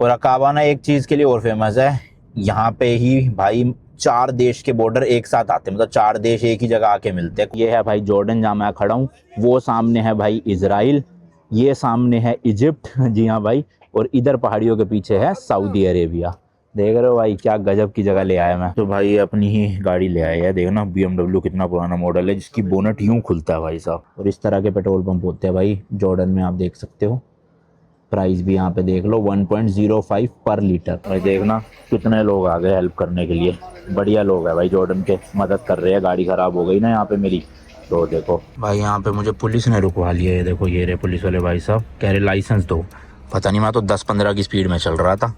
और अकाबा ना एक चीज के लिए और फेमस है, यहाँ पे ही भाई 4 देश के बॉर्डर एक साथ आते हैं, मतलब 4 देश एक ही जगह आके मिलते हैं। ये है भाई जॉर्डन जहाँ मैं खड़ा हूँ, वो सामने है भाई इजराइल, ये सामने है इजिप्ट जी हाँ भाई, और इधर पहाड़ियों के पीछे है सऊदी अरेबिया। देख रहे हो भाई क्या गजब की जगह ले आया मैं। तो भाई अपनी ही गाड़ी ले आया है, देखना BMW कितना पुराना मॉडल है जिसकी बोनट यूं खुलता है भाई साहब। और इस तरह के पेट्रोल पंप होते हैं भाई जॉर्डन में, आप देख सकते हो। प्राइस भी यहाँ पे देख लो 1.05 पर लीटर। भाई देखना कितने लोग आ गए हेल्प करने के लिए, बढ़िया लोग है भाई जॉर्डन के, मदद कर रहे हैं। गाड़ी खराब हो गई ना यहाँ पे मेरी, तो देखो भाई यहाँ पे मुझे पुलिस ने रुकवा लिया। ये देखो ये रहे पुलिस वाले भाई साहब, कह रहे लाइसेंस दो। पता नहीं, मैं तो 10-15 की स्पीड में चल रहा था,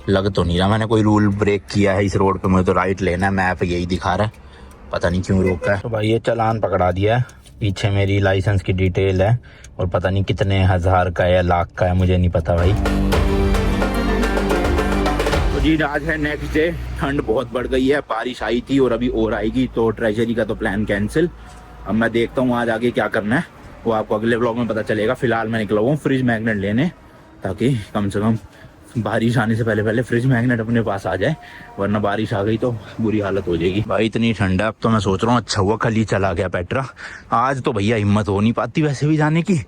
लग तो नहीं रहा मैंने कोई रूल ब्रेक किया है इस रोड पे। मुझे तो राइट लेना है, मैप यही दिखा रहा है, पता नहीं क्यों रोका है। तो भाई ये चालान पकड़ा दिया है, पीछे मेरी लाइसेंस की डिटेल है और पता नहीं कितने हज़ार का है या लाख का है, मुझे नहीं पता भाई। तो जी आज है नेक्स्ट डे, ठंड बहुत बढ़ गई है, बारिश आई थी और अभी और आएगी, तो ट्रेजरी का तो प्लान कैंसिल। अब मैं देखता हूँ आज आगे क्या करना है, वो आपको अगले व्लॉग में पता चलेगा। फिलहाल मैं निकला हूँ फ्रिज मैग्नेट लेने, ताकि कम से कम बारिश आने से पहले पहले फ्रिज मैग्नेट अपने पास आ जाए, वरना बारिश आ गई तो बुरी हालत हो जाएगी। भाई इतनी ठंड है, अब तो मैं सोच रहा हूँ अच्छा हुआ कल ही चला गया पेट्रा। आज तो भैया हिम्मत हो नहीं पाती वैसे भी जाने की,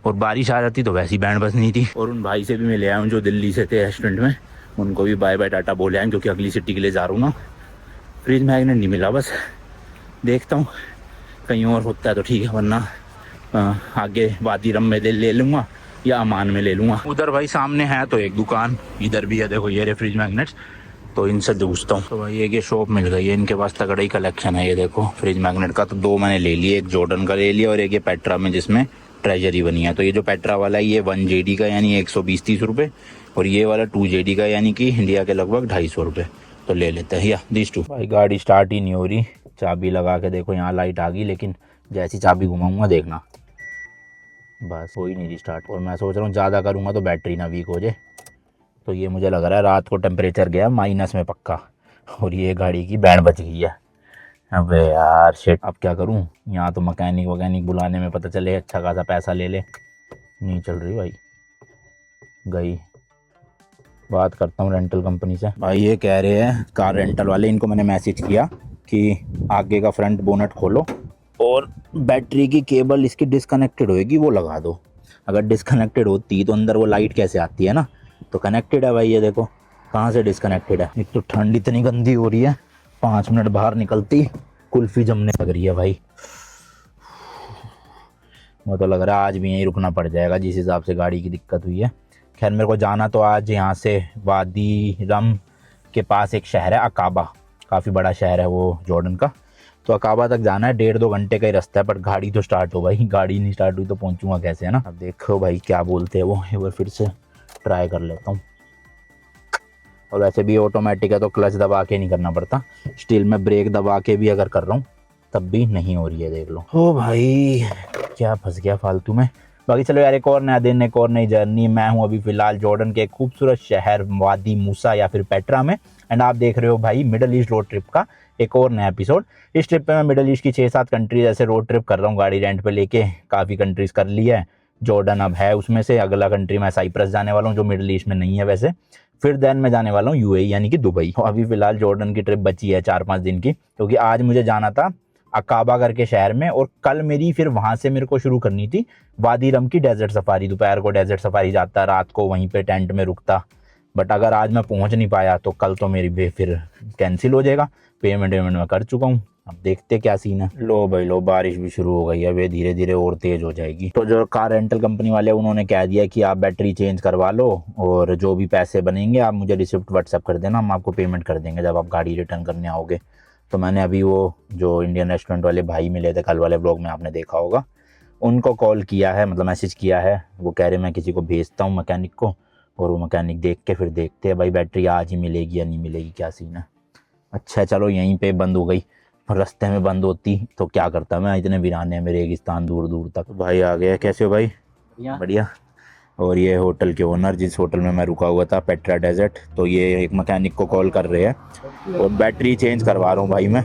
और बारिश आ जाती तो वैसी बैंड बज नहीं थी। और उन भाई से भी मैं ले आया हूँ जो दिल्ली से थे रेस्टोरेंट में, उनको भी बाय बाय टाटा बोले आए, क्योंकि अगली सिटी के लिए जा रहा हूँ ना। फ्रिज मैग्नेट नहीं मिला, बस देखता हूँ कहीं और होता है तो ठीक है, वरना आगे वादी रम में ले लूँगा या अमान में ले लूँगा। उधर भाई सामने है तो एक दुकान, इधर भी है देखो ये रे फ्रिज मैग्नेट्स, तो इनसे पूछता हूँ। तो भाई एक ये शॉप मिल गई है, इनके पास तगड़ा ही कलेक्शन है। ये देखो फ्रिज मैग्नेट का तो 2 मैंने ले लिए, एक जॉर्डन का ले लिया और एक ये पेट्रा में जिसमें ट्रेजरी बनी है। तो ये जो पेट्रा वाला है ये 1 JD का यानी 120-130 रुपये, और ये वाला 2 JD का यानी कि इंडिया के लगभग 250 रुपये। तो ले लेते हैं या दिस टू। भाई गाड़ी स्टार्ट ही नहीं हो रही, चाबी लगा के देखो यहाँ लाइट आ गई, लेकिन जैसी चाबी घुमाऊंगा देखना बस हो ही नहीं रही स्टार्ट। और मैं सोच रहा हूँ ज़्यादा करूँगा तो बैटरी ना वीक हो जाए। तो ये मुझे लग रहा है रात को टेम्परेचर गया माइनस में पक्का, और ये गाड़ी की बैंड बच गई है। अबे यार शिट, अब क्या करूँ? यहाँ तो मैकेनिक बुलाने में पता चले अच्छा खासा पैसा ले ले। नहीं चल रही भाई, गई। बात करता हूँ रेंटल कंपनी से। भाई ये कह रहे हैं कार रेंटल वाले, इनको मैंने मैसेज किया कि आगे का फ्रंट बोनट खोलो और बैटरी की केबल इसकी डिस्कनेक्टेड होएगी वो लगा दो। अगर डिस्कनेक्टेड होती तो अंदर वो लाइट कैसे आती है ना, तो कनेक्टेड है भाई। ये देखो कहाँ से डिस्कनेक्टेड है। एक तो ठंड इतनी गंदी हो रही है, 5 मिनट बाहर निकलती कुल्फी जमने लग रही है भाई। वो तो लग रहा है आज भी यहीं रुकना पड़ जाएगा जिस हिसाब से गाड़ी की दिक्कत हुई है। खैर मेरे को जाना तो आज यहाँ से वादी रम के पास एक शहर है अकाबा, काफ़ी बड़ा शहर है वो जॉर्डन का। तो अकाबा तक जाना है, 1.5-2 घंटे का ही रास्ता है, पर गाड़ी तो स्टार्ट हो भाई। गाड़ी नहीं स्टार्ट हुई तो पहुंचूंगा कैसे, है ना। अब देखो भाई क्या बोलते हैं वो, एक बार फिर से ट्राई कर लेता हूँ। और वैसे भी ऑटोमेटिक है तो क्लच दबा के नहीं करना पड़ता, स्टिल में ब्रेक दबा के भी अगर कर रहा हूँ तब भी नहीं हो रही है, देख लो। ओ भाई क्या फंस गया फालतू में। बाकी चलो यार, एक और नया दिन, एक और नई जर्नी। मैं हूँ अभी फिलहाल जॉर्डन के खूबसूरत शहर वादी मूसा या फिर पेट्रा में, एंड आप देख रहे हो भाई मिडल ईस्ट रोड ट्रिप का एक और नया एपिसोड। इस ट्रिप पे मैं मिडल ईस्ट की 6-7 कंट्रीज ऐसे रोड ट्रिप कर रहा हूँ, गाड़ी रेंट पे लेके। काफ़ी कंट्रीज कर ली है, जॉर्डन अब है उसमें से। अगला कंट्री मैं साइप्रस जाने वाला हूँ जो मिडल ईस्ट में नहीं है वैसे। फिर देन मैं जाने वाला हूँ UAE यानी कि दुबई। अभी फिलहाल जॉर्डन की ट्रिप बची है 4-5 दिन की, क्योंकि आज मुझे जाना था अकाबा करके शहर में, और कल मेरी फिर वहाँ से मेरे को शुरू करनी थी वादी रम की डेजर्ट सफारी। दोपहर को डेजर्ट सफारी जाता, रात को वहीं पे टेंट में रुकता। बट अगर आज मैं पहुँच नहीं पाया तो कल तो मेरी फिर कैंसिल हो जाएगा। पेमेंट मैं कर चुका हूँ, अब देखते क्या सीन है। लो भाई लो, बारिश भी शुरू हो गई है, वे धीरे धीरे और तेज हो जाएगी। तो जो कार रेंटल कंपनी वाले उन्होंने कह दिया कि आप बैटरी चेंज करवा लो और जो भी पैसे बनेंगे आप मुझे रिसिप्ट व्हाट्सएप कर देना, हम आपको पेमेंट कर देंगे जब आप गाड़ी रिटर्न करने आओगे। तो मैंने अभी वो जो इंडियन रेस्टोरेंट वाले भाई मिले थे कल वाले ब्लॉग में आपने देखा होगा, उनको कॉल किया है, मतलब मैसेज किया है। वो कह रहे मैं किसी को भेजता हूँ मैकेनिक को, और वो मैकेनिक देख के फिर देखते हैं भाई बैटरी आज ही मिलेगी या नहीं मिलेगी, क्या सीन है। अच्छा चलो यहीं पे बंद हो गई, रास्ते में बंद होती तो क्या करता मैं, इतने वीराने हैं मेरे रेगिस्तान दूर दूर तक। भाई आ गया, कैसे हो भाई? बढ़िया। और ये होटल के ओनर जिस होटल में मैं रुका हुआ था पेट्रा डेजर्ट, तो ये एक मैकेनिक को कॉल कर रहे हैं और बैटरी चेंज करवा रहा हूँ भाई मैं,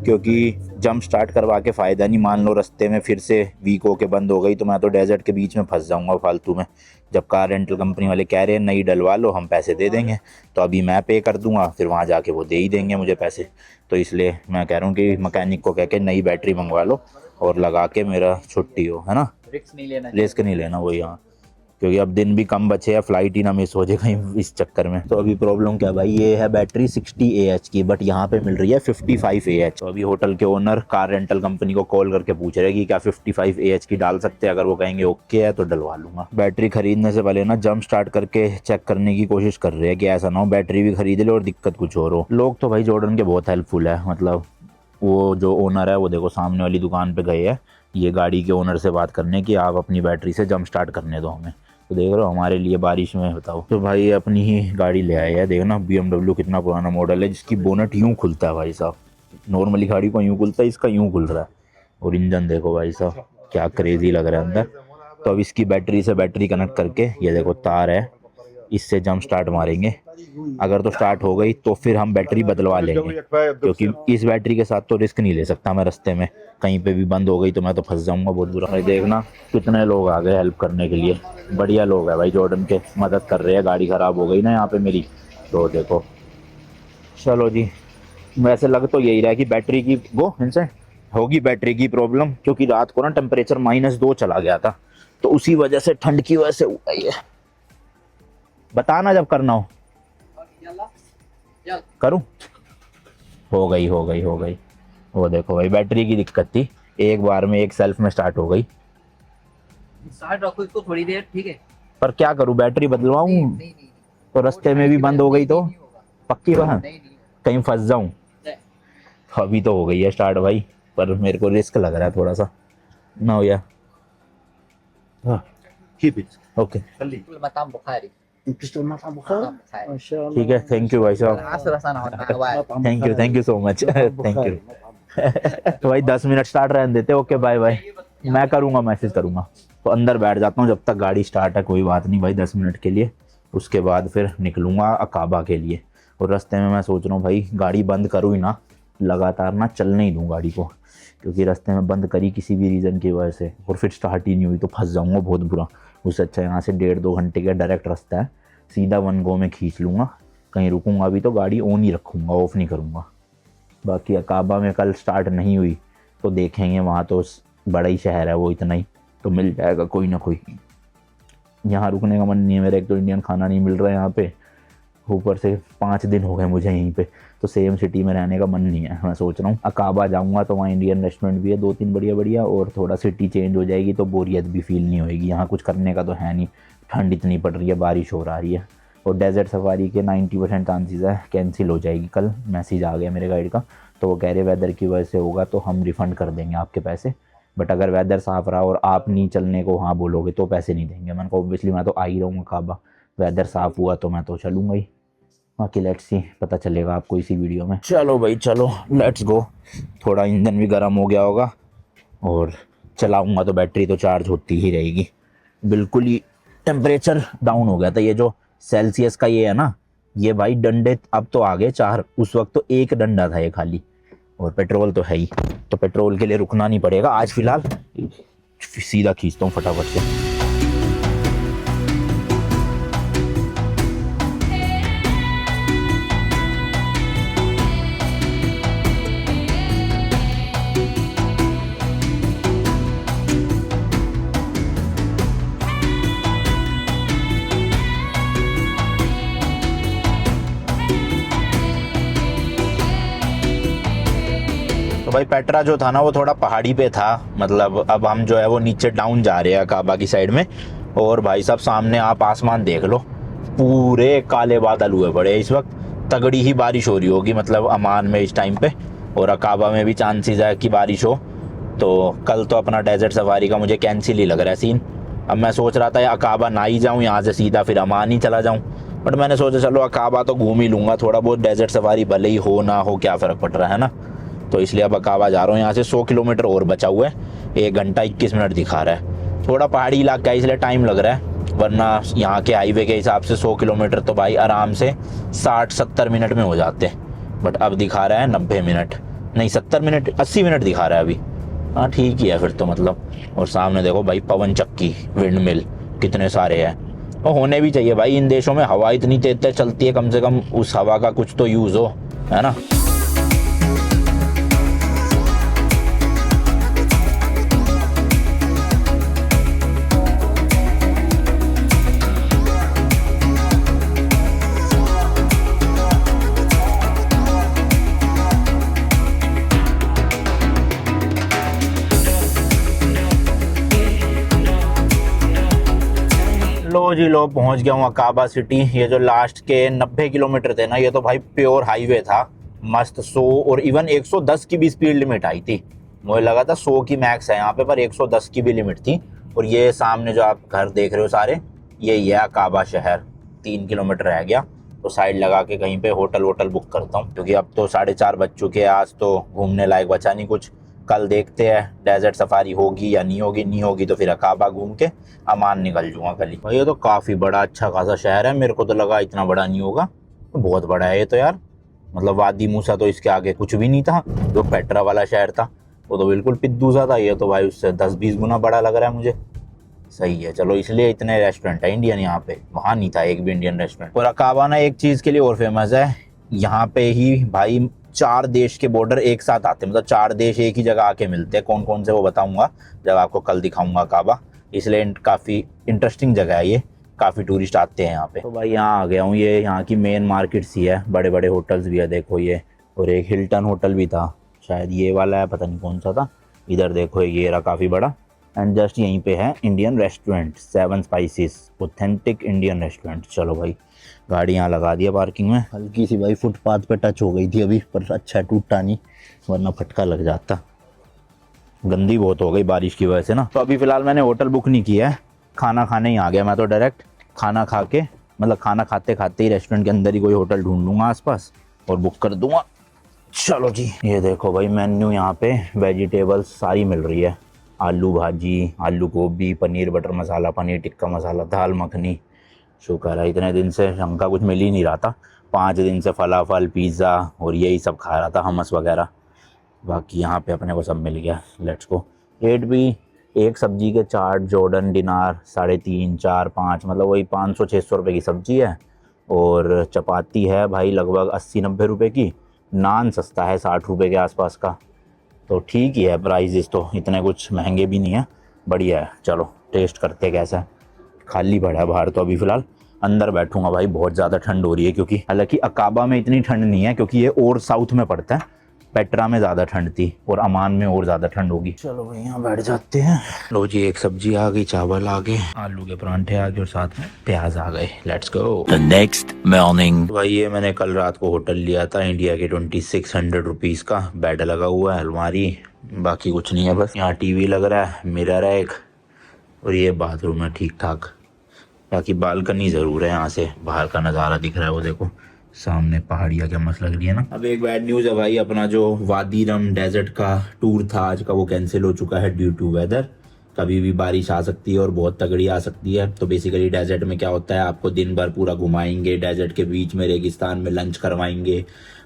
क्योंकि जंप स्टार्ट करवा के फ़ायदा नहीं। मान लो रास्ते में फिर से वीक होके बंद हो गई तो मैं तो डेजर्ट के बीच में फंस जाऊंगा फालतू में। जब कार रेंटल कंपनी वाले कह रहे हैं नई डलवा लो, हम पैसे दे देंगे, तो अभी मैं पे कर दूंगा, फिर वहाँ जाके वो दे ही देंगे मुझे पैसे। तो इसलिए मैं कह रहा हूँ कि मैकेनिक को कह के नई बैटरी मंगवा लो और लगा के मेरा छुट्टी हो, है ना। रिस्क नहीं लेना वही। हाँ, क्योंकि अब दिन भी कम बचे हैं, फ्लाइट ही ना मिस हो जाए कहीं इस चक्कर में। तो अभी प्रॉब्लम क्या भाई, ये है बैटरी 60 AH की, बट यहाँ पे मिल रही है 55 AH। तो अभी होटल के ओनर कार रेंटल कंपनी को कॉल करके पूछ रहे कि क्या 55 AH की डाल सकते हैं। अगर वो कहेंगे ओके है तो डलवा लूँगा। बैटरी खरीदने से पहले ना जंप स्टार्ट करके चेक करने की कोशिश कर रहे हैं कि ऐसा ना हो बैटरी भी खरीद ले और दिक्कत कुछ और हो। लोग तो भाई जॉर्डन के बहुत हेल्पफुल है, मतलब वो जो ओनर है वो देखो सामने वाली दुकान पे गए हैं ये गाड़ी के ओनर से बात करने की, आप अपनी बैटरी से जंप स्टार्ट करने दो हमें। तो देख रहे हो हमारे लिए बारिश में, बताओ। तो भाई अपनी ही गाड़ी ले आए हैं, देखना BMW कितना पुराना मॉडल है जिसकी बोनट यूँ खुलता है भाई साहब। नॉर्मली गाड़ी को यूँ खुलता है, इसका यूँ खुल रहा है। और इंजन देखो भाई साहब क्या क्रेजी लग रहा है अंदर। तो अब इसकी बैटरी से बैटरी कनेक्ट करके, ये देखो तार है, इससे जंप स्टार्ट मारेंगे। अगर तो स्टार्ट हो गई तो फिर हम बैटरी बदलवा लेंगे, क्योंकि इस बैटरी के साथ तो रिस्क नहीं ले सकता मैं। रास्ते में कहीं पे भी बंद हो गई तो मैं तो फंस जाऊंगा बहुत बुरा। भाई देखना कितने लोग आ गए हेल्प करने के लिए, बढ़िया लोग है भाई जॉर्डन के, मदद कर रहे हैं। गाड़ी ख़राब हो गई ना यहाँ पे मेरी, तो देखो। चलो जी, वैसे लग तो यही रहा है कि बैटरी की वो इनसे होगी बैटरी की प्रॉब्लम, क्योंकि रात को ना टेम्परेचर -2 चला गया था, तो उसी वजह से ठंड की वजह से हुआ ही है। बताना जब करना हो। करूं? हो गई। वो देखो भाई बैटरी की दिक्कत थी, एक बार में एक सेल्फ में स्टार्ट हो गई। स्टार्ट रखो इसको थोड़ी देर, ठीक है। पर क्या करूं, बैटरी बदलवाऊं तो रास्ते में भी बंद हो गई तो पक्की बात कहीं फंस जाऊं। अभी तो हो गई है स्टार्ट भाई, पर मेरे को रिस्क लग रहा है थोड़ा सा ना हो या। ओके ठीक है, थैंक यू भाई साहब, thank you so much, thank you. तो भाई 10 मिनट स्टार्ट रहने देते। ओके बाय बाय, मैं करूँगा, मैसेज करूँगा। तो अंदर बैठ जाता हूँ जब तक गाड़ी स्टार्ट है, कोई बात नहीं भाई 10 मिनट के लिए। उसके बाद फिर निकलूँगा अकाबा के लिए। और रास्ते में मैं सोच रहा हूँ भाई गाड़ी बंद करूँ ही ना, लगातार ना चलने ही दूँ गाड़ी को, क्योंकि रास्ते में बंद करी किसी भी रीज़न की वजह से और फिर स्टार्ट ही नहीं हुई तो फंस जाऊँगा बहुत बुरा। उससे अच्छा यहाँ से 1.5-2 घंटे का डायरेक्ट रास्ता है, सीधा 1 गो में खींच लूँगा। कहीं रुकूँगा भी तो गाड़ी ऑन ही रखूँगा, ऑफ़ नहीं करूँगा। बाकी अकाबा में कल स्टार्ट नहीं हुई तो देखेंगे, वहाँ तो बड़ा ही शहर है वो, इतना ही तो मिल जाएगा कोई ना कोई। यहाँ रुकने का मन नहीं है मेरा, एक तो इंडियन खाना नहीं मिल रहा है यहाँ पे, ऊपर से 5 दिन हो गए मुझे यहीं पे, तो सेम सिटी में रहने का मन नहीं है। मैं सोच रहा हूँ अकाबा जाऊँगा तो वहाँ इंडियन रेस्टोरेंट भी है 2-3 बढ़िया, और थोड़ा सिटी चेंज हो जाएगी तो बोरियत भी फील नहीं होएगी। यहाँ कुछ करने का तो है नहीं, ठंड इतनी पड़ रही है, बारिश हो रही है, और डेजर्ट सफारी के 90% चांसेस है कैंसिल हो जाएगी। कल मैसेज आ गया मेरे गाइड का, तो वो कह रहे वेदर की वजह से होगा तो हम रिफ़ंड कर देंगे आपके पैसे, बट अगर वेदर साफ़ रहा और आप नहीं चलने को हाँ बोलोगे तो पैसे नहीं देंगे। मैंने कहा ऑब्वियसली मैं तो आ ही रहूँगा काबा, वेदर साफ़ हुआ तो मैं तो चलूँगा ही। बाकी लेट्स सी, पता चलेगा आपको इसी वीडियो में। चलो भाई चलो लेट्स गो। थोड़ा इंजन भी गर्म हो गया होगा और चलाऊँगा तो बैटरी तो चार्ज होती ही रहेगी। बिल्कुल ही टेम्परेचर डाउन हो गया था, ये जो सेल्सियस का ये है ना, ये भाई डंडे अब तो आ गए 4, उस वक्त तो 1 डंडा था ये खाली, और पेट्रोल तो है ही, तो पेट्रोल के लिए रुकना नहीं पड़ेगा आज फिलहाल। सीधा खींचता हूँ फटाफट से। तो भाई पेट्रा जो था ना वो थोड़ा पहाड़ी पे था, मतलब अब हम जो है वो नीचे डाउन जा रहे हैं काबा की साइड में। और भाई साहब सामने आप आसमान देख लो, पूरे काले बादल हुए पड़े इस वक्त, तगड़ी ही बारिश हो रही होगी मतलब अमान में इस टाइम पे, और अकाबा में भी चांसेस है कि बारिश हो। तो कल तो अपना डेजर्ट सफारी का मुझे कैंसिल ही लग रहा है सीन। अब मैं सोच रहा था अकाबा ना ही जाऊँ, यहाँ से सीधा फिर अमान ही चला जाऊँ, बट मैंने सोचा चलो अकाबा तो घूम ही लूँगा थोड़ा बहुत, डेजर्ट सफारी भले ही हो ना हो क्या फ़र्क पड़ रहा है ना। तो इसलिए अब अकाबा जा रहा हूँ। यहाँ से 100 किलोमीटर और बचा हुआ है, 1 घंटा 21 मिनट दिखा रहा है। थोड़ा पहाड़ी इलाका है इसलिए टाइम लग रहा है, वरना यहाँ के हाईवे के हिसाब से 100 किलोमीटर तो भाई आराम से 60-70 मिनट में हो जाते हैं, बट अब दिखा रहा है 90 मिनट। नहीं 70 मिनट 80 मिनट दिखा रहा है अभी। हाँ ठीक ही है फिर तो मतलब। और सामने देखो भाई पवन चक्की, विंड मिल कितने सारे हैं। और होने भी चाहिए भाई, इन देशों में हवा इतनी तेज तेज चलती है, कम से कम उस हवा का कुछ तो यूज हो, है ना। लो जी लो, पहुंच गया हूँ अकाबा सिटी। ये जो लास्ट के 90 किलोमीटर थे ना, ये तो भाई प्योर हाईवे था, मस्त 100 और इवन 110 की भी स्पीड लिमिट आई थी। मुझे लगा था 100 की मैक्स है यहाँ पे, पर 110 की भी लिमिट थी। और ये सामने जो आप घर देख रहे हो सारे, यही है अकाबा शहर। 3 किलोमीटर रह गया, तो साइड लगा के कहीं पे होटल बुक करता हूँ, क्योंकि अब तो 4:30 बज चुके हैं। आज तो घूमने लायक बचा नहीं कुछ। कल देखते हैं डेजर्ट सफारी होगी या नहीं होगी। नहीं होगी तो फिर अकाबा घूम के अमान निकल जाऊंगा कल ही। ये तो काफ़ी बड़ा अच्छा खासा शहर है, मेरे को तो लगा इतना बड़ा नहीं होगा, तो बहुत बड़ा है ये तो यार। मतलब वादी मूसा तो इसके आगे कुछ भी नहीं था। जो पेट्रा वाला शहर था वो तो बिल्कुल पिद्दू सा था, ये तो भाई उससे 10-20 गुना बड़ा लग रहा है मुझे। सही है, चलो इसलिए इतने रेस्टोरेंट है इंडियन यहाँ पे, वहाँ नहीं था एक भी इंडियन रेस्टोरेंट। और अकाबा ना एक चीज़ के लिए और फेमस है, यहाँ पे ही भाई 4 देश के बॉर्डर एक साथ आते हैं, मतलब 4 देश एक ही जगह आके मिलते हैं। कौन कौन से वो बताऊंगा जब आपको कल दिखाऊंगा अकाबा। इसलिए काफ़ी इंटरेस्टिंग जगह है ये, काफ़ी टूरिस्ट आते हैं यहाँ पे। तो भाई यहाँ आ गया हूँ, ये यहाँ की मेन मार्केट सी है, बड़े बड़े होटल्स भी है देखो ये। और एक हिल्टन होटल भी था शायद, ये वाला है, पता नहीं कौन सा था। इधर देखो ये रहा काफ़ी बड़ा। एंड जस्ट यहीं पे है Indian restaurant, 7 spices, authentic Indian restaurant. चलो भाई गाड़ी यहाँ लगा दिया पार्किंग में। हल्की सी भाई फुटपाथ पे टच हो गई थी अभी, पर अच्छा टूटा नहीं, वरना फटका लग जाता। गंदी बहुत हो गई बारिश की वजह से ना। तो अभी फ़िलहाल मैंने होटल बुक नहीं किया है, खाना खाने ही आ गया मैं तो डायरेक्ट। खाना खा के मतलब खाना खाते खाते ही रेस्टोरेंट के अंदर ही कोई होटल ढूंढ लूँगा आसपास और बुक कर दूँगा। चलो जी, ये देखो भाई मेन्यू, यहाँ पे वेजिटेबल्स सारी मिल रही है। आलू भाजी, आलू गोभी, पनीर बटर मसाला, पनीर टिक्का मसाला, दाल मखनी। शुक्र है, इतने दिन से ढंग का कुछ मिल ही नहीं रहा था। 5 दिन से फलाफल, पिज़्ज़ा और यही सब खा रहा था, हमस वगैरह। बाकी यहाँ पे अपने को सब मिल गया, लेट्स गो। रेट भी एक सब्जी के 4 जॉर्डन डिनार, 3.5, 4, 5, मतलब वही 500-600 रुपये की सब्जी है। और चपाती है भाई लगभग 80-90 रुपये की। नान सस्ता है 60 रुपये के आसपास का, तो ठीक ही है प्राइजेस, तो इतने कुछ महंगे भी नहीं है, बढ़िया है। चलो टेस्ट करते कैसा है। खाली पड़ा है बाहर तो अभी फ़िलहाल, अंदर बैठूंगा भाई, बहुत ज़्यादा ठंड हो रही है। क्योंकि हालांकि अकाबा में इतनी ठंड नहीं है, क्योंकि ये और साउथ में पड़ता है। पेट्रा में ज़्यादा ठंड थी और अमान में और ज़्यादा ठंड होगी। चलो भाई यहाँ बैठ जाते हैं। लो जी, एक सब्जी आ गई, चावल आ गए, आलू के परांठे आ गए और साथ में प्याज आ गए। Let's go. The next morning. भाई ये मैंने कल रात को होटल लिया था इंडिया के 2600 रुपीज़ का। बेड लगा हुआ है, अलमारी, बाकी कुछ नहीं है, बस यहाँ टीवी लग रहा है, मिरर है एक, और ये बाथरूम है ठीक ठाक। बाकी बालकनी ज़रूर है, यहाँ से बाहर का नज़ारा दिख रहा है, वो देखो सामने पहाड़ियाँ क्या मस्त लग रही है ना। अब एक बैड न्यूज़ है भाई, अपना जो वादी रम डेजर्ट का टूर था आज का, वो कैंसिल हो चुका है ड्यू टू वेदर। कभी भी बारिश आ सकती है और बहुत तगड़ी आ सकती है। तो बेसिकली डेजर्ट में क्या होता है, आपको दिन भर पूरा घुमाएंगे, डेजर्ट के बीच में रेगिस्तान में लंच करवाएंगे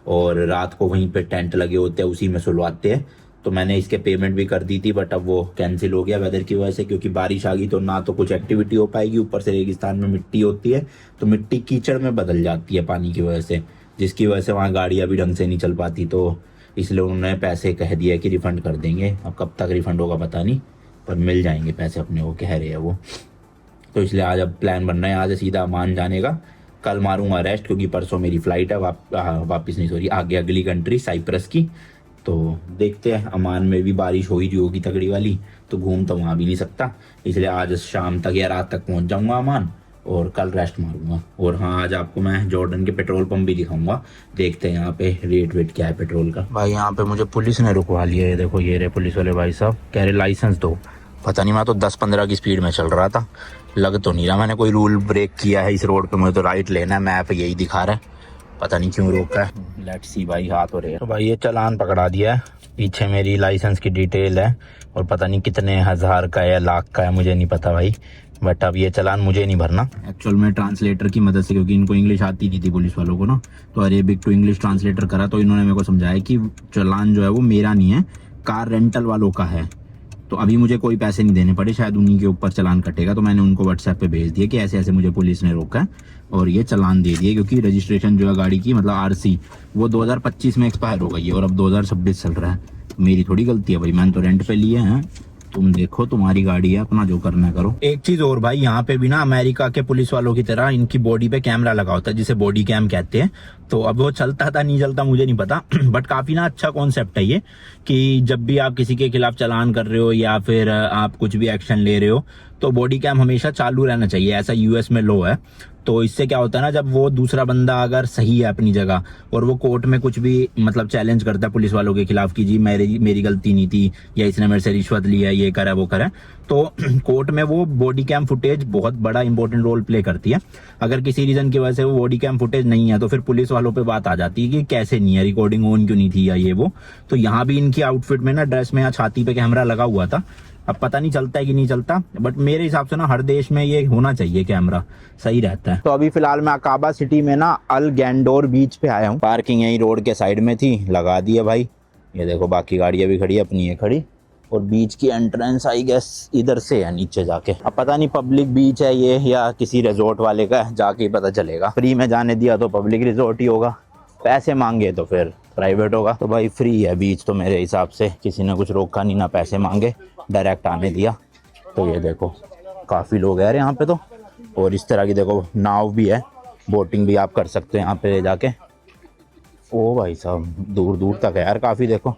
और रात को वहीं पे टेंट लगे होते हैं, उसी में सुलवाते हैं। तो मैंने इसके पेमेंट भी कर दी थी, बट अब वो कैंसिल हो गया वेदर की वजह से, क्योंकि बारिश आ गई तो ना तो कुछ एक्टिविटी हो पाएगी, ऊपर से रेगिस्तान में मिट्टी होती है तो मिट्टी कीचड़ में बदल जाती है पानी की वजह से, जिसकी वजह से वहाँ गाड़ियाँ भी ढंग से नहीं चल पाती। तो इसलिए उन्होंने पैसे कह दिया कि रिफ़ंड कर देंगे। अब कब तक रिफ़ंड होगा पता नहीं, पर मिल जाएंगे पैसे अपने, वो कह रहे हैं वो। तो इसलिए आज अब प्लान बन रहा है आज सीधा अमान जाने का। कल मारूंगा रेस्ट, क्योंकि परसों मेरी फ़्लाइट है वापस नहीं, सॉरी, आगे अगली कंट्री साइप्रस की। तो देखते हैं, अमान में भी बारिश हो ही जो होगी तगड़ी वाली, तो घूम तो वहाँ भी नहीं सकता। इसलिए आज शाम तक या रात तक पहुँच जाऊँगा अमान और कल रेस्ट मारूंगा। और हाँ, आज आपको मैं जॉर्डन के पेट्रोल पंप भी दिखाऊंगा। देखते हैं यहाँ पे रेट वेट क्या है पेट्रोल का। भाई यहाँ पे मुझे पुलिस ने रुकवा लिया है, देखो ये रहे पुलिस वाले भाई साहब, कह रहे लाइसेंस दो। पता नहीं, मैं तो 10-15 की स्पीड में चल रहा था, लग तो नहीं रहा मैंने कोई रूल ब्रेक किया है इस रोड पे। मुझे तो राइट लेना है, मैप यही दिखा रहा है, पता नहीं क्यों रोका है। लेट्स सी भाई, हाथ हो रहे हैं। तो भाई ये चालान पकड़ा दिया है, पीछे मेरी लाइसेंस की डिटेल है और पता नहीं कितने हज़ार का है या लाख का है, मुझे नहीं पता भाई। बट अब ये चालान मुझे नहीं भरना एक्चुअल में, ट्रांसलेटर की मदद से, क्योंकि इनको इंग्लिश आती नहीं थी पुलिस वालों को ना, तो अरेबिक टू इंग्लिश ट्रांसलेटर करा, तो इन्होंने मेरे को समझाया कि चालान जो है वो मेरा नहीं है, कार रेंटल वालों का है। तो अभी मुझे कोई पैसे नहीं देने पड़े, शायद उन्हीं के ऊपर चालान कटेगा। तो मैंने उनको व्हाट्सएप पे भेज दिया कि ऐसे ऐसे मुझे पुलिस ने रोका है और ये चालान दे दिए, क्योंकि रजिस्ट्रेशन जो है गाड़ी की, मतलब आरसी, वो 2025 में एक्सपायर हो गई है और अब 2026 चल रहा है। मेरी थोड़ी गलती है भाई, मैंने तो रेंट पे लिए हैं। तुम देखो, तुम्हारी गाड़ी है, अपना जो करना है करो। एक चीज और भाई, यहाँ पे भी ना अमेरिका के पुलिस वालों की तरह इनकी बॉडी पे कैमरा लगा होता है, जिसे बॉडी कैम कहते हैं। तो अब वो चलता था नहीं चलता मुझे नहीं पता बट काफी ना अच्छा कॉन्सेप्ट है ये, कि जब भी आप किसी के खिलाफ चालान कर रहे हो या फिर आप कुछ भी एक्शन ले रहे हो, तो बॉडी कैम हमेशा चालू रहना चाहिए, ऐसा यूएस में लॉ है। तो इससे क्या होता है ना, जब वो दूसरा बंदा अगर सही है अपनी जगह और वो कोर्ट में कुछ भी मतलब चैलेंज करता है पुलिस वालों के खिलाफ कि जी मेरी गलती नहीं थी, या इसने मेरे से रिश्वत लिया, ये करा वो करा, तो कोर्ट में वो बॉडी कैम फुटेज बहुत बड़ा इंपॉर्टेंट रोल प्ले करती है। अगर किसी रीजन की वजह से वो बॉडी कैम फुटेज नहीं है, तो फिर पुलिस वालों पे बात आ जाती है कि कैसे नहीं है, रिकॉर्डिंग ऑन क्यों नहीं थी या ये वो। तो यहाँ भी इनकी आउटफिट में ना, ड्रेस में या छाती पे कैमरा लगा हुआ था। अब पता नहीं चलता है कि नहीं चलता, बट मेरे हिसाब से ना हर देश में ये होना चाहिए कैमरा, सही रहता है। तो अभी फिलहाल मैं अकाबा सिटी में ना अल गैंडोर बीच पे आया हूँ। पार्किंग यही रोड के साइड में थी, लगा दी है भाई। ये देखो बाकी गाड़ियां भी खड़ी है, अपनी है खड़ी। और बीच की एंट्रेंस आई गेस इधर से है, नीचे जाके। अब पता नहीं पब्लिक बीच है ये या किसी रिजॉर्ट वाले का है, जाके ही पता चलेगा। फ्री में जाने दिया तो पब्लिक रिजॉर्ट ही होगा, पैसे मांगे तो फिर प्राइवेट होगा। तो भाई फ्री है बीच तो मेरे हिसाब से, किसी ने कुछ रोका नहीं, ना पैसे मांगे, डायरेक्ट आने दिया। तो ये देखो काफ़ी लोग हैं यहाँ पे तो, और इस तरह की देखो नाव भी है, बोटिंग भी आप कर सकते हो यहाँ पे जाके। ओ भाई साहब दूर दूर तक है यार काफ़ी, देखो।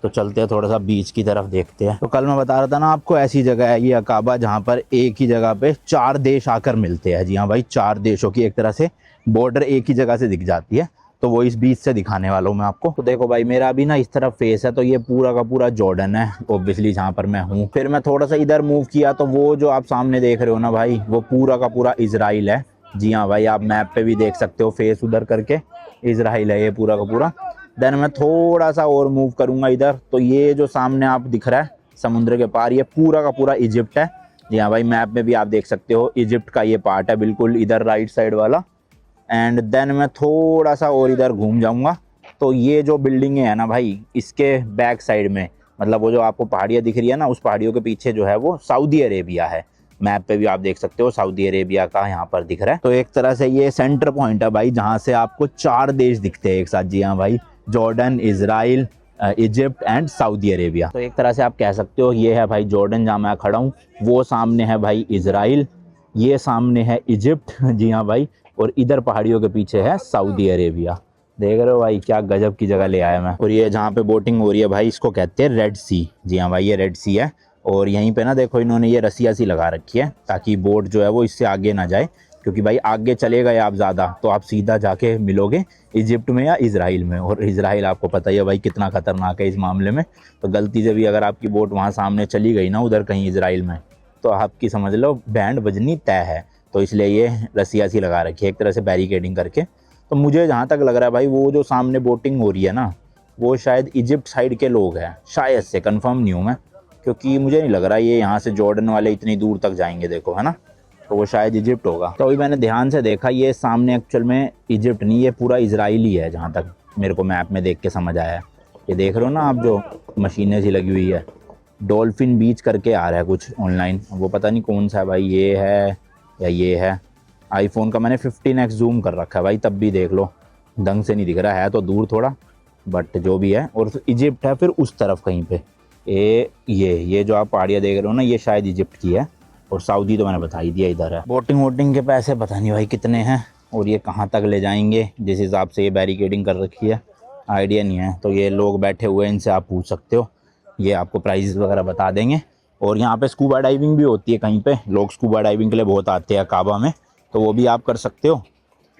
तो चलते हैं थोड़ा सा बीच की तरफ देखते हैं। तो कल मैं बता रहा था ना आपको, ऐसी जगह है ये अकाबा जहाँ पर एक ही जगह पे 4 देश आकर मिलते हैं। जी हाँ भाई, 4 देशों की एक तरह से बॉर्डर एक ही जगह से दिख जाती है। तो वो इस बीच से दिखाने वाला हूँ मैं आपको। तो देखो भाई, मेरा अभी ना इस तरफ फेस है, तो ये पूरा का पूरा जॉर्डन है ऑब्वियसली जहाँ पर मैं हूँ। फिर मैं थोड़ा सा इधर मूव किया तो वो जो आप सामने देख रहे हो ना भाई, वो पूरा का पूरा इजराइल है। जी हाँ भाई, आप मैप पे भी देख सकते हो, फेस उधर करके इजराइल है ये पूरा का पूरा। देन मैं थोड़ा सा और मूव करूँगा इधर, तो ये जो सामने आप दिख रहा है समुद्र के पार, ये पूरा का पूरा इजिप्ट है। जी हाँ भाई, मैप में भी आप देख सकते हो इजिप्ट का ये पार्ट है बिल्कुल इधर राइट साइड वाला। एंड देन मैं थोड़ा सा और इधर घूम जाऊंगा, तो ये जो बिल्डिंगें हैं ना भाई, इसके बैक साइड में, मतलब वो जो आपको पहाड़ियाँ दिख रही है ना, उस पहाड़ियों के पीछे जो है वो सऊदी अरेबिया है। मैप पे भी आप देख सकते हो सऊदी अरेबिया का यहाँ पर दिख रहा है। तो एक तरह से ये सेंटर पॉइंट है भाई, जहाँ से आपको 4 देश दिखते हैं एक साथ। जी हाँ भाई, Jordan, Israel, Egypt and Saudi Arabia. तो एक तरह से आप कह सकते हो ये है भाई जॉर्डन जहाँ मैं खड़ा हूँ, वो सामने है भाई इजराइल, ये सामने है इजिप्ट। जी हाँ भाई, और इधर पहाड़ियों के पीछे है सऊदी अरेबिया। देख रहे हो भाई, क्या गजब की जगह ले आया मैं। और ये जहाँ पे बोटिंग हो रही है भाई, इसको कहते हैं रेड सी। जी हाँ भाई, ये रेड सी है। और यहीं पे ना देखो इन्होंने ये रस्सियाँ सी लगा रखी है, ताकि बोट जो है वो इससे आगे ना जाए, क्योंकि भाई आगे चले गए आप ज़्यादा तो आप सीधा जाके मिलोगे इजिप्ट में या इजराइल में। और इजराइल आपको पता ही है भाई कितना खतरनाक है इस मामले में। तो गलती से भी अगर आपकी बोट वहाँ सामने चली गई ना उधर कहीं इजराइल में, तो आपकी समझ लो बैंड बजनी तय है। तो इसलिए ये रस्सियाँ सी लगा रखी है एक तरह से बैरिकेडिंग करके। तो मुझे जहाँ तक लग रहा है भाई, वो जो सामने बोटिंग हो रही है ना, वो शायद इजिप्ट साइड के लोग हैं, शायद से, कंफर्म नहीं हूँ मैं, क्योंकि मुझे नहीं लग रहा ये यहाँ से जॉर्डन वाले इतनी दूर तक जाएंगे, देखो है ना। तो वो शायद इजिप्ट होगा। तो अभी मैंने ध्यान से देखा, ये सामने एक्चुअल में इजिप्ट नहीं, ये पूरा इजराइल ही है, जहाँ तक मेरे को मैप में देख के समझ आया है। ये देख रहे हो ना आप, जो मशीनें सी लगी हुई है, डॉल्फिन बीच करके आ रहा है कुछ ऑनलाइन, वो पता नहीं कौन सा है भाई, ये है या ये है। आईफोन का मैंने 15x जूम कर रखा है भाई, तब भी देख लो ढंग से नहीं दिख रहा है, तो दूर थोड़ा, बट जो भी है। और इजिप्ट है फिर उस तरफ कहीं पे, ये जो आप पहाड़ियाँ देख रहे हो ना, ये शायद इजिप्ट की है। और सऊदी तो मैंने बता ही दिया इधर है। बोटिंग वोटिंग के पैसे पता नहीं भाई कितने हैं, और ये कहाँ तक ले जाएंगे, जिस हिसाब से ये बैरिकेडिंग कर रखी है आइडिया नहीं है। तो ये लोग बैठे हुए हैं, इनसे आप पूछ सकते हो, ये आपको प्राइजेस वगैरह बता देंगे। और यहाँ पे स्कूबा डाइविंग भी होती है कहीं पे, लोग स्कूबा डाइविंग के लिए बहुत आते हैं काबा में, तो वो भी आप कर सकते हो।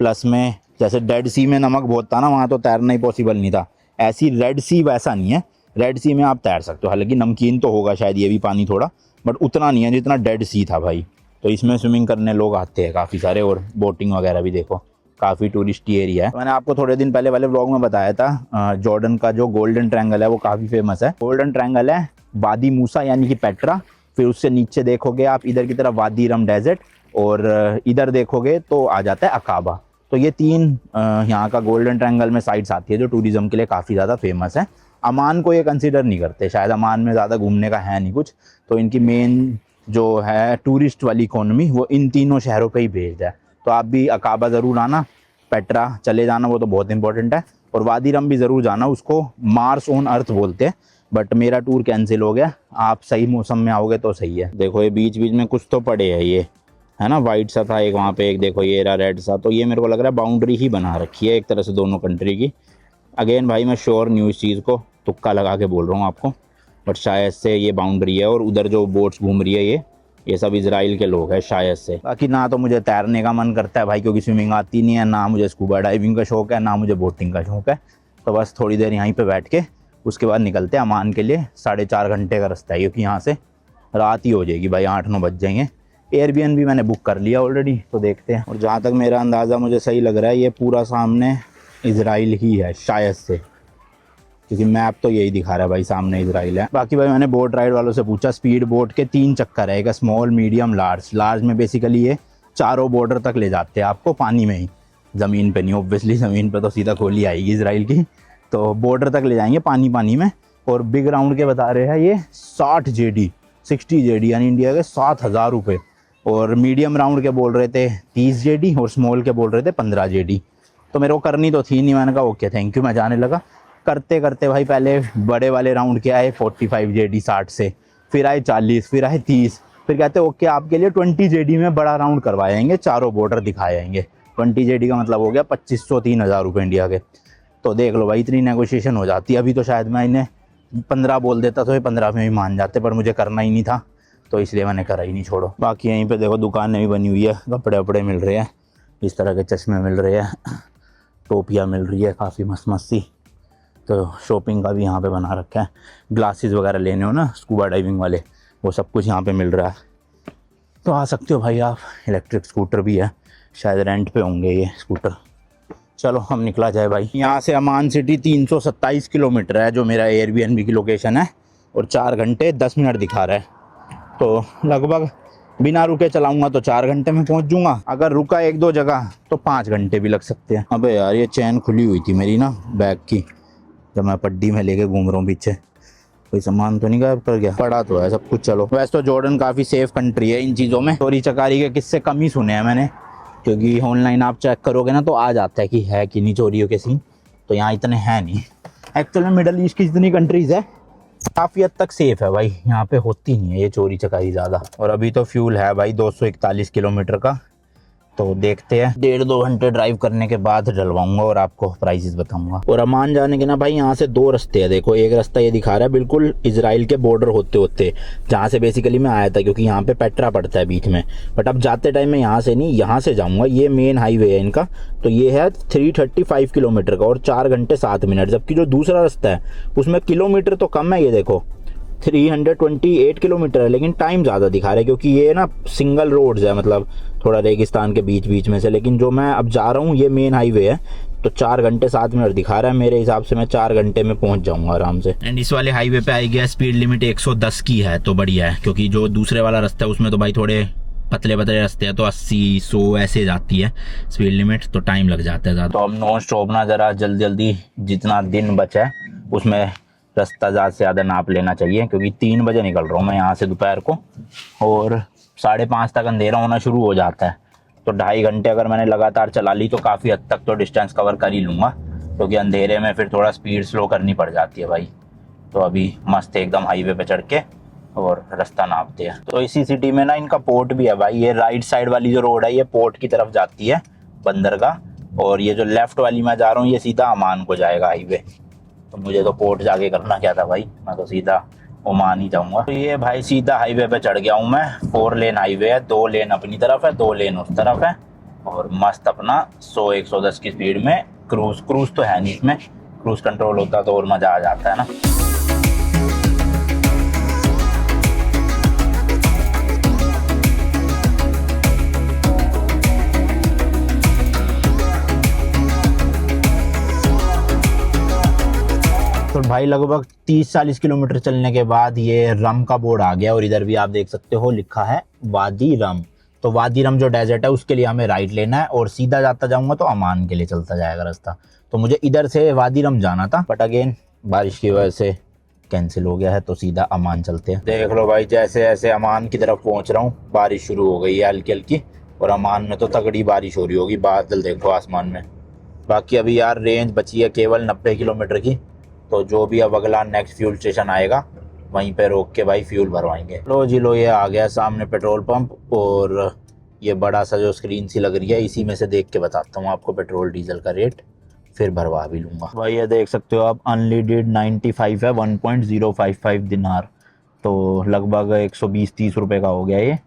प्लस में जैसे डेड सी में नमक बहुत था ना, वहाँ तो तैरना ही पॉसिबल नहीं था, ऐसी रेड सी वैसा नहीं है। रेड सी में आप तैर सकते हो, हालांकि नमकीन तो होगा शायद ये भी पानी थोड़ा, बट उतना नहीं है जितना डेड सी था भाई। तो इसमें स्विमिंग करने लोग आते हैं काफ़ी सारे, और बोटिंग वगैरह भी देखो काफ़ी टूरिस्टी एरिया है। मैंने आपको थोड़े दिन पहले वाले व्लॉग में बताया था जॉर्डन का जो गोल्डन ट्रायंगल है वो काफ़ी फेमस है। गोल्डन ट्रायंगल है वादी मूसा यानी कि पेट्रा, फिर उससे नीचे देखोगे आप इधर की तरफ वादी रम डेजर्ट, और इधर देखोगे तो आ जाता है अकाबा। तो ये तीन यहाँ का गोल्डन ट्रायंगल में साइट्स आती है जो टूरिज्म के लिए काफ़ी ज़्यादा फेमस है। अमान को ये कंसिडर नहीं करते, शायद अमान में ज़्यादा घूमने का है नहीं कुछ, तो इनकी मेन जो है टूरिस्ट वाली इकोनॉमी वो इन तीनों शहरों पे ही बेस्ड है। तो आप भी अकाबा ज़रूर आना, पेट्रा चले जाना, वो तो बहुत इंपॉर्टेंट है, और वादी रम भी ज़रूर जाना, उसको मार्स ऑन अर्थ बोलते हैं, बट मेरा टूर कैंसिल हो गया। आप सही मौसम में आओगे तो सही है। देखो ये बीच बीच में कुछ तो पड़े है, ये है ना, वाइट सा था एक वहाँ पे, एक देखो ये रहा रेड सा, तो ये मेरे को लग रहा है बाउंड्री ही बना रखी है एक तरह से दोनों कंट्री की। अगेन भाई मैं श्योर नहीं हूँ इस चीज़ को, तुक्का लगा के बोल रहा हूँ आपको, बट शायद से ये बाउंड्री है, और उधर जो बोट्स घूम रही है ये सब इजराइल के लोग हैं शायद से। बाकी ना तो मुझे तैरने का मन करता है भाई, क्योंकि स्विमिंग आती नहीं है, ना मुझे स्कूबा डाइविंग का शौक है, ना मुझे बोटिंग का शौक है। तो बस थोड़ी देर यहीं पे बैठ के उसके बाद निकलते हैं अमान के लिए। 4.5 घंटे का रास्ता है, क्योंकि यहाँ से रात ही हो जाएगी भाई, 8-9 बज जाएंगे। एयरबीएनबी मैंने बुक कर लिया ऑलरेडी, तो देखते हैं। और जहाँ तक मेरा अंदाज़ा मुझे सही लग रहा है, ये पूरा सामने इजराइल ही है शायद से, क्योंकि मैप तो यही दिखा रहा है भाई, सामने इजराइल है। बाकी भाई मैंने बोट राइड वालों से पूछा, स्पीड बोट के 3 चक्कर है, एक स्मॉल मीडियम लार्ज। लार्ज में बेसिकली ये चारों बॉर्डर तक ले जाते हैं आपको, पानी में ही, ज़मीन पे नहीं ऑब्वियसली, ज़मीन पे तो सीधा खोली आएगी इजराइल की, तो बॉर्डर तक ले जाएंगे पानी में। और बिग राउंड के बता रहे हैं ये 60 जेडी यानी इंडिया के 7,000 रुपये, और मीडियम राउंड के बोल रहे थे 30 जेडी, और स्मॉल के बोल रहे थे 15 जेडी। तो मेरे को करनी तो थी नहीं, मैंने कहा ओके थैंक यू, मैं जाने लगा। करते करते भाई पहले बड़े वाले राउंड के आए 45 जेडी 60 से, फिर आए 40, फिर आए 30, फिर कहते ओके आपके लिए 20 जेडी में बड़ा राउंड करवाएंगे, चारों बॉर्डर दिखाएंगे। 20 जेडी का मतलब हो गया 2500-3000 रुपये इंडिया के। तो देख लो भाई, इतनी नेगोशिएशन हो जाती है। अभी तो शायद मैं इन्हें 15 बोल देता तो ये 15 में भी मान जाते, पर मुझे करना ही नहीं था, तो इसलिए मैंने करा ही नहीं, छोड़ो। बाकी यहीं पे देखो दुकानें भी बनी हुई है, कपड़े वपड़े मिल रहे हैं, इस तरह के चश्मे मिल रहे हैं, टोपियाँ मिल रही है काफ़ी मस्त मस्त सी। तो शॉपिंग का भी यहाँ पे बना रखा है, ग्लासेस वगैरह लेने हो ना स्कूबा डाइविंग वाले, वो सब कुछ यहाँ पे मिल रहा है। तो आ सकते हो भाई आप। इलेक्ट्रिक स्कूटर भी है, शायद रेंट पे होंगे ये स्कूटर। चलो हम निकला जाए भाई। यहाँ से अमान सिटी 327 किलोमीटर है, जो मेरा एयरबीएनबी की लोकेशन है, और 4 घंटे 10 मिनट दिखा रहा है। तो लगभग बिना रुके चलाऊंगा तो 4 घंटे में पहुँच जाऊँगा, अगर रुका 1-2 जगह तो 5 घंटे भी लग सकते हैं। अबे यार ये चैन खुली हुई थी मेरी ना बैग की, जब मैं पड्डी में लेके घूम रहा हूँ पीछे, कोई सामान तो नहीं गायब कर गया? पड़ा तो है सब कुछ। चलो वैसे तो जॉर्डन काफ़ी सेफ कंट्री है इन चीज़ों में, चोरी चकारी के किस्से कम ही सुने हैं मैंने, क्योंकि ऑनलाइन आप चेक करोगे ना तो आ जाता है कि है कि नहीं चोरियों के सीन, तो यहाँ इतने हैं नहीं। एक्चुअल में मिडल ईस्ट की जितनी कंट्रीज़ है काफ़ी हद तक सेफ है भाई, यहाँ पे होती नहीं है ये चोरी चकारी ज़्यादा। और अभी तो फ्यूल है भाई 241 किलोमीटर का, तो देखते हैं 1.5-2 घंटे ड्राइव करने के बाद डलवाऊंगा और आपको प्राइसेस बताऊंगा। और अमान जाने के ना भाई यहाँ से 2 रास्ते हैं। देखो एक रास्ता ये दिखा रहा है बिल्कुल इजराइल के बॉर्डर होते होते, जहाँ से बेसिकली मैं आया था, क्योंकि यहाँ पे पेट्रा पड़ता है बीच में। बट अब जाते टाइम मैं यहाँ से नहीं, यहाँ से जाऊँगा, ये मेन हाईवे है इनका। तो ये है 335 किलोमीटर का और 4 घंटे 7 मिनट। जबकि जो दूसरा रास्ता है उसमें किलोमीटर तो कम है, ये देखो 328 किलोमीटर है, लेकिन टाइम ज़्यादा दिखा रहा है, क्योंकि ये ना सिंगल रोड्स है, मतलब थोड़ा रेगिस्तान के बीच बीच में से। लेकिन जो मैं अब जा रहा हूँ ये मेन हाईवे है, तो 4 घंटे 7 मिनट दिखा रहा है। मेरे हिसाब से मैं 4 घंटे में पहुंच जाऊंगा आराम से। एंड इस वाले हाईवे पे आई गया स्पीड लिमिट 110 की है, तो बढ़िया है, क्योंकि जो दूसरे वाला रास्ता है उसमें तो भाई थोड़े पतले पतले रास्ते हैं, तो 80-100 ऐसे जाती है स्पीड लिमिट, तो टाइम लग जाता है ज़्यादा। तो अब नॉन स्टॉप ना जरा जल्दी जल्दी जितना दिन बचा है उसमें रास्ता ज़्यादा से ज़्यादा नाप लेना चाहिए, क्योंकि 3 बजे निकल रहा हूँ मैं यहाँ से दोपहर को, और 5:30 तक अंधेरा होना शुरू हो जाता है। तो 2.5 घंटे अगर मैंने लगातार चला ली तो काफ़ी हद तक तो डिस्टेंस कवर कर ही लूँगा, क्योंकि अंधेरे में फिर थोड़ा स्पीड स्लो करनी पड़ जाती है भाई। तो अभी मस्त एकदम हाईवे पे चढ़ के और रास्ता नापते हैं। तो इसी सिटी में ना इनका पोर्ट भी है भाई। ये राइट साइड वाली जो रोड है ये पोर्ट की तरफ जाती है बंदरगाह, और ये जो लेफ्ट वाली मैं जा रहा हूँ ये सीधा अमान को जाएगा हाईवे। तो मुझे तो पोर्ट जाके करना क्या था भाई, मैं तो सीधा ओमान ही जाऊंगा। तो ये भाई सीधा हाईवे पे चढ़ गया हूँ मैं। 4 लेन हाईवे है, 2 लेन अपनी तरफ है, 2 लेन उस तरफ है, और मस्त अपना 100-110 की स्पीड में क्रूज तो है नहीं इसमें, क्रूज कंट्रोल होता तो और मजा आ जाता है ना। और भाई लगभग 30-40 किलोमीटर चलने के बाद ये रम का बोर्ड आ गया और इधर भी आप देख सकते हो लिखा है वादी रम। तो वादी रम जो डेजर्ट है उसके लिए हमें राइट लेना है और सीधा जाता जाऊंगा तो अमान के लिए चलता जाएगा रास्ता। तो मुझे इधर से वादी रम जाना था बट अगेन बारिश की वजह से कैंसिल हो गया है, तो सीधा अमान चलते हैं। देख लो भाई जैसे जैसे अमान की तरफ पहुंच रहा हूँ बारिश शुरू हो गई है हल्की हल्की, और अमान में तो तगड़ी बारिश हो रही होगी, बादल देखो आसमान में। बाकी अभी यार रेंज बची है केवल 90 किलोमीटर की, तो जो भी अब अगला नेक्स्ट फ्यूल स्टेशन आएगा वहीं पे रोक के भाई फ्यूल भरवाएंगे। लो जी लो, ये आ गया सामने पेट्रोल पंप, और ये बड़ा सा जो स्क्रीन सी लग रही है इसी में से देख के बताता हूँ आपको पेट्रोल डीजल का रेट, फिर भरवा भी लूँगा। भाई ये देख सकते हो आप अनलिमिटेड 95 है, 1.055 दिनार, तो लगभग 120-130 रुपये का हो गया ये,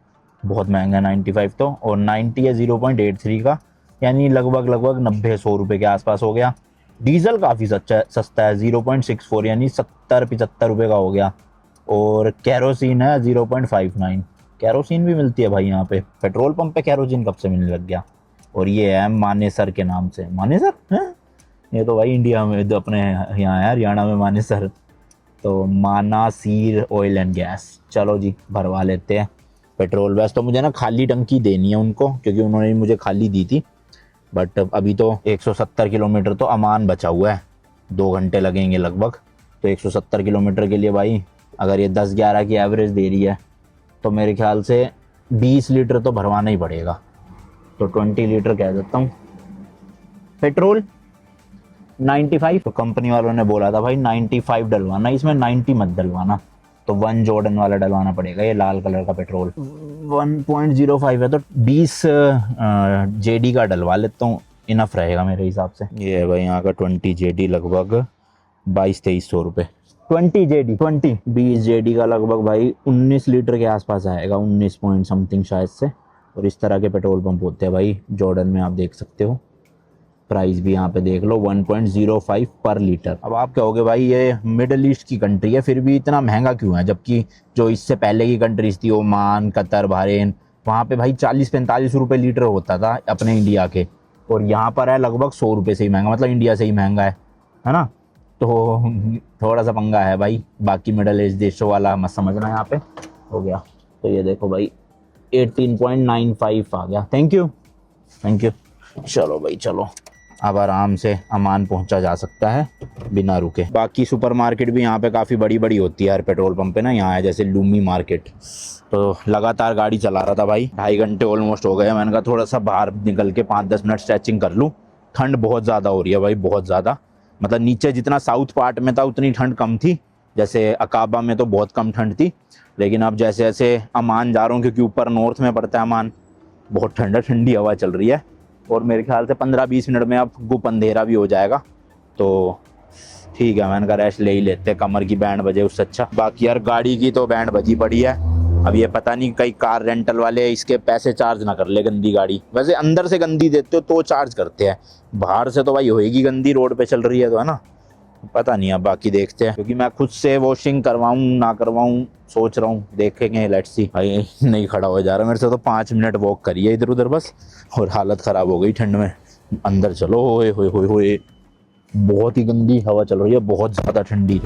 बहुत महंगा है 95 तो। और 90 है 0.83 का, यानी लगभग 90-100 रुपये के आसपास हो गया। डीजल काफ़ी सस्ता है 0.64 यानी 70-75 रुपये का हो गया। और कैरोसिन है 0.59, कैरोसिन भी मिलती है भाई यहाँ पे, पेट्रोल पंप पे कैरोसिन कब से मिलने लग गया। और ये है मानेसर के नाम से, मानेसर है ये तो भाई इंडिया में अपने यहाँ है हरियाणा में मानेसर, तो मानासीर ऑयल एंड गैस। चलो जी भरवा लेते हैं पेट्रोल। वैसे तो मुझे ना खाली टंकी देनी है उनको, क्योंकि उन्होंने मुझे खाली दी थी, बट अभी तो 170 किलोमीटर तो अमान बचा हुआ है, 2 घंटे लगेंगे लगभग। तो 170 किलोमीटर के लिए भाई अगर ये 10-11 की एवरेज दे रही है तो मेरे ख्याल से 20 लीटर तो भरवाना ही पड़ेगा, तो 20 लीटर कह देता हूँ। पेट्रोल 95, तो कंपनी वालों ने बोला था भाई 95 डलवाना, इसमें 90 मत डलवाना, तो 1 जॉर्डन वाला डलवाना पड़ेगा, ये लाल कलर का पेट्रोल। 1.05 है तो 20 जेडी का डलवा लेता हूँ, इनफ रहेगा मेरे हिसाब से। ये है भाई यहाँ का 20 जेडी लगभग 2200-2300 रुपये। 20 जेडी का लगभग भाई 19 लीटर के आसपास आएगा, 19 पॉइंट समथिंग शायद से। और इस तरह के पेट्रोल पंप होते हैं भाई जॉर्डन में, आप देख सकते हो। प्राइस भी यहाँ पे देख लो 1.05 पर लीटर। अब आप कहोगे भाई ये मिडल ईस्ट की कंट्री है फिर भी इतना महंगा क्यों है, जबकि जो इससे पहले की कंट्रीज थी ओमान, कतर, बहरीन, वहाँ पे भाई 40-45 रुपये लीटर होता था अपने इंडिया के, और यहाँ पर है लगभग 100 रुपये से ही महंगा, मतलब इंडिया से ही महंगा है ना। तो थोड़ा सा पंगा है भाई, बाकी मिडल ईस्ट देशों वाला मत समझना। यहाँ पे हो गया, तो ये देखो भाई 18.95 आ गया। Thank you. चलो भाई चलो, अब आराम से अमान पहुंचा जा सकता है बिना रुके। बाकी सुपरमार्केट भी यहाँ पे काफ़ी बड़ी बड़ी होती है यार पेट्रोल पंप पे ना, यहाँ है जैसे लूमी मार्केट। तो लगातार गाड़ी चला रहा था भाई, 2.5 घंटे ऑलमोस्ट हो गए। मैंने कहा थोड़ा सा बाहर निकल के 5-10 मिनट स्ट्रेचिंग कर लूँ। ठंड बहुत ज़्यादा हो रही है भाई, बहुत ज़्यादा, मतलब नीचे जितना साउथ पार्ट में था उतनी ठंड कम थी, जैसे अकाबा में तो बहुत कम ठंड थी, लेकिन अब जैसे जैसे अमान जा रहा हूँ, क्योंकि ऊपर नॉर्थ में पड़ता है अमान, बहुत ठंडी हवा चल रही है। और मेरे ख्याल से 15-20 मिनट में अब गुप अंधेरा भी हो जाएगा, तो ठीक है मैंने कहा रेस्ट ले ही लेते, कमर की बैंड बजे उससे अच्छा। बाकी यार गाड़ी की तो बैंड बजी पड़ी है, अब ये पता नहीं कई कार रेंटल वाले इसके पैसे चार्ज ना कर ले गंदी गाड़ी। वैसे अंदर से गंदी देते हो तो चार्ज करते हैं, बाहर से तो भाई होएगी गंदी, रोड पे चल रही है तो, है ना। पता नहीं, अब बाकी देखते हैं, क्योंकि मैं खुद से वॉशिंग करवाऊँ ना करवाऊँ सोच रहा हूँ, देखेंगे, लेट्स सी। भाई नहीं खड़ा हो जा रहा मेरे से, तो 5 मिनट वॉक करिए इधर उधर बस, और हालत ख़राब हो गई ठंड में। अंदर चलो, होए होए होए होए, बहुत ही गंदी हवा चल रही है, बहुत ज़्यादा ठंडी।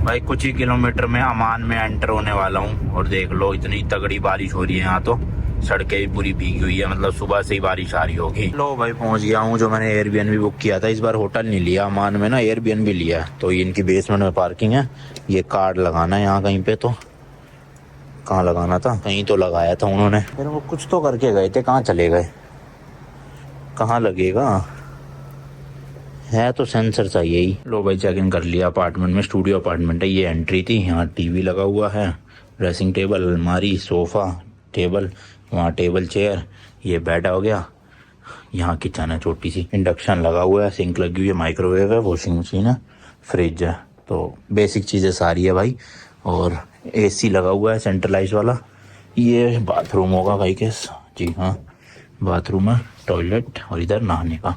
भाई कुछ ही किलोमीटर में अमान में एंटर होने वाला हूँ, और देख लो इतनी तगड़ी बारिश हो रही है यहाँ, तो सड़कें भी पूरी भीगी हुई है, मतलब सुबह से ही बारिश आ रही होगी। लो भाई पहुंच गया हूँ, जो मैंने एयरबीएनबी बुक किया था, इस बार होटल नहीं लिया अमान में ना, एयरबीएनबी लिया है। तो इनकी बेसमेंट में पार्किंग है, ये कार्ड लगाना है यहाँ कहीं पे, तो कहाँ लगाना था, कहीं तो लगाया था उन्होंने, फिर वो कुछ तो करके गए थे, कहाँ चले गए, कहाँ लगेगा, है तो सेंसर चाहिए ही। लो भाई चेक इन कर लिया अपार्टमेंट में, स्टूडियो अपार्टमेंट है, ये एंट्री थी। यहाँ टीवी लगा हुआ है, ड्रेसिंग टेबल, अलमारी, सोफ़ा, टेबल, वहाँ टेबल चेयर, ये बेड हो गया, यहाँ किचन है छोटी सी, इंडक्शन लगा हुआ है, सिंक लगी हुई है, माइक्रोवेव है, वॉशिंग मशीन है, फ्रिज है, तो बेसिक चीज़ें सारी है भाई। और एसी लगा हुआ है सेंट्रलाइज वाला। ये बाथरूम होगा भाई के, जी हाँ बाथरूम है, टॉयलेट, और इधर नहाने का,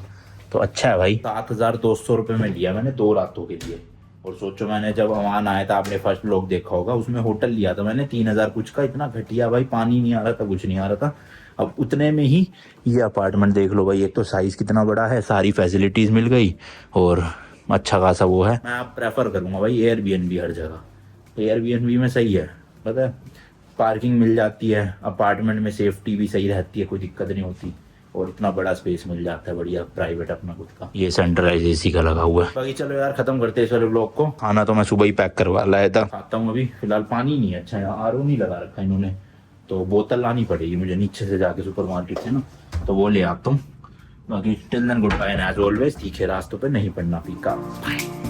तो अच्छा है भाई। 7,200 रुपये में लिया मैंने 2 रातों के लिए। और सोचो मैंने जब अमान आया था, आपने फर्स्ट ब्लॉग देखा होगा, उसमें होटल लिया था मैंने 3,000 कुछ का, इतना घटिया भाई, पानी नहीं आ रहा था, कुछ नहीं आ रहा था। अब उतने में ही ये अपार्टमेंट देख लो भाई, एक तो साइज कितना बड़ा है, सारी फैसिलिटीज मिल गई और अच्छा खासा वो है। मैं आप प्रेफर करूंगा भाई एयरबीएनबी हर जगह। एयरबीएनबी में सही है, पता है, पार्किंग मिल जाती है, अपार्टमेंट में सेफ्टी भी सही रहती है, कोई दिक्कत नहीं होती और इतना बड़ा स्पेस मिल जाता है बढ़िया प्राइवेट अपना खुद का। ये सेंट्रलाइज एसी का लगा हुआ है। बाकी चलो यार खत्म करते हैं इस वाले ब्लॉग को। खाना तो मैं सुबह ही पैक करवा लाया था, खाता हूँ अभी। फिलहाल पानी नहीं है अच्छा, यहाँ आरओ नहीं लगा रखा इन्होंने, तो बोतल लानी पड़ेगी मुझे नीचे से जाके सुपर मार्केट से ना, तो वो ले आता हूँ। बाकी till then good bye and as always तीखे रास्तों पे नहीं पड़ना फीका। बाय।